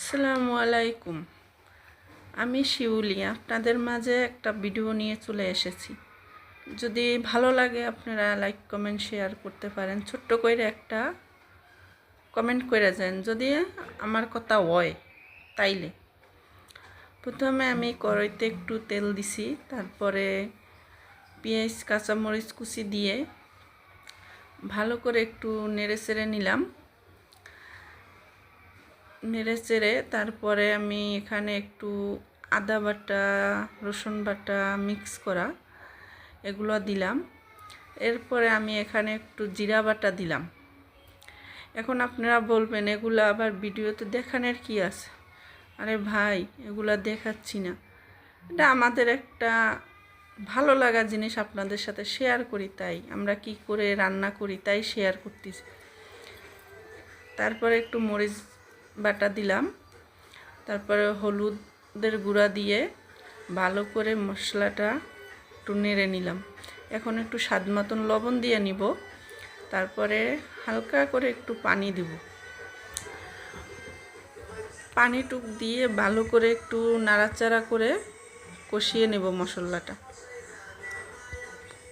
আসসালামু আলাইকুম। আমি শিউলি আপনাদের মাঝে একটা ভিডিও নিয়ে চলে এসেছি। যদি ভালো লাগে আপনারা লাইক কমেন্ট শেয়ার করতে পারেন, ছোট্ট করে একটা কমেন্ট করে যান যদি আমার কথা হয় তাইলে। প্রথমে আমি কড়াইতে একটু তেল দিছি, তারপরে পেঁয়াজ কাঁচামরিচ কুচি দিয়ে ভালো করে একটু নেড়ে চেড়ে নিলাম। নেড়ে চেড়ে তারপরে আমি এখানে একটু আদা বাটা, রসুন বাটা মিক্স করা এগুলো দিলাম। এরপরে আমি এখানে একটু জিরা বাটা দিলাম। এখন আপনারা বলবেন এগুলো আবার ভিডিওতে দেখানোর কি আছে? আরে ভাই, এগুলা দেখাচ্ছি না, এটা আমাদের একটা ভালো লাগা জিনিস আপনাদের সাথে শেয়ার করি, তাই আমরা কি করে রান্না করি তাই শেয়ার করতেছি। তারপরে একটু মরিচ বাটা দিলাম, তারপরে হলুদের গুঁড়া দিয়ে ভালো করে মশলাটা একটু নেড়ে নিলাম। এখন একটু স্বাদ মতন লবণ দিয়ে নিব, তারপরে হালকা করে একটু পানি দিব। পানিটুক দিয়ে ভালো করে একটু নাড়াচাড়া করে কষিয়ে নেব মশলাটা।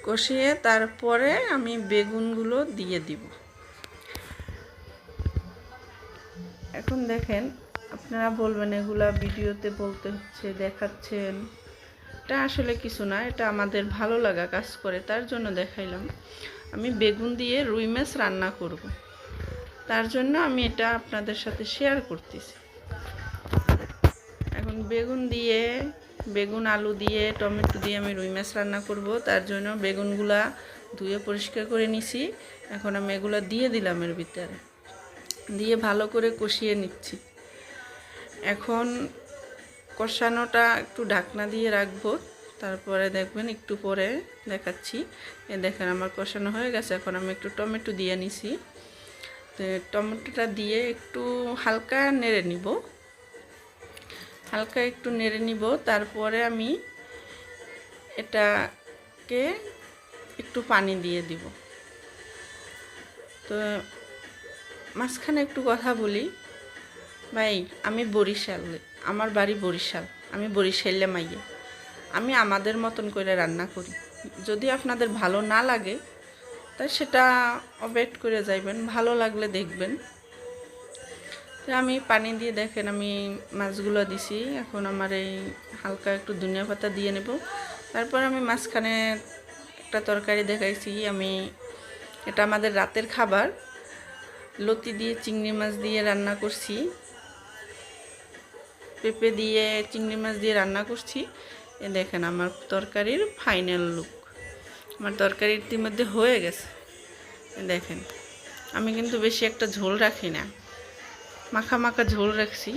কষিয়ে তারপরে আমি বেগুনগুলো দিয়ে দিব। এখন দেখেন, আপনারা বলবেন এগুলা ভিডিওতে বলতে হচ্ছে, দেখাচ্ছেন। এটা আসলে কিছু না, এটা আমাদের ভালো লাগা কাজ করে, তার জন্য দেখাইলাম। আমি বেগুন দিয়ে রুই মাছ রান্না করব, তার জন্য আমি এটা আপনাদের সাথে শেয়ার করতেছি। এখন বেগুন আলু দিয়ে টমেটো দিয়ে আমি রুই মাছ রান্না করব, তার জন্য বেগুনগুলা ধুয়ে পরিষ্কার করে নিছি। এখন আমি এগুলা দিয়ে দিলাম, এর ভিতরে দিয়ে ভালো করে কষিয়ে নিচ্ছি। এখন কষানোটা একটু ঢাকনা দিয়ে রাখবো, তারপরে দেখবেন একটু পরে দেখাচ্ছি। দেখেন আমার কষানো হয়ে গেছে। এখন আমি একটু টমেটো দিয়ে নিছি, তো টমেটোটা দিয়ে একটু হালকা নেড়ে নিব, তারপরে আমি এটাকে একটু পানি দিয়ে দিব। তো মাঝখানে একটু কথা বলি ভাই, আমি বরিশাল, আমার বাড়ি বরিশাল, আমি বরিশালে মাইয়া। আমি আমাদের মতন করে রান্না করি। যদি আপনাদের ভালো না লাগে তাই সেটা অ্যাভয়েড করে যাইবেন, ভালো লাগলে দেখবেন। তো আমি পানি দিয়ে দেখেন আমি মাছগুলো দিছি। এখন আমার এই হালকা একটু ধনিয়া পাতা দিয়ে নেব। তারপর আমি মাঝখানে একটা তরকারি দেখাইছি, আমি এটা আমাদের রাতের খাবার, লতি দিয়ে চিংড়ি মাছ দিয়ে রান্না করছি, পেঁপে দিয়ে চিংড়ি মাছ দিয়ে রান্না করছি। এ দেখেন আমার তরকারির ফাইনাল লুক। আমার তরকারি ইতিমধ্যে হয়ে গেছে। দেখেন, আমি কিন্তু বেশি একটা ঝোল রাখি না, মাখা মাখা ঝোল রাখছি।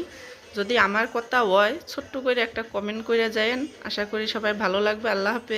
যদি আমার কথা হয় ছোট্ট করে একটা কমেন্ট করে যায়েন, আশা করি সবাই ভালো লাগবে। আল্লাহ হাফেজ।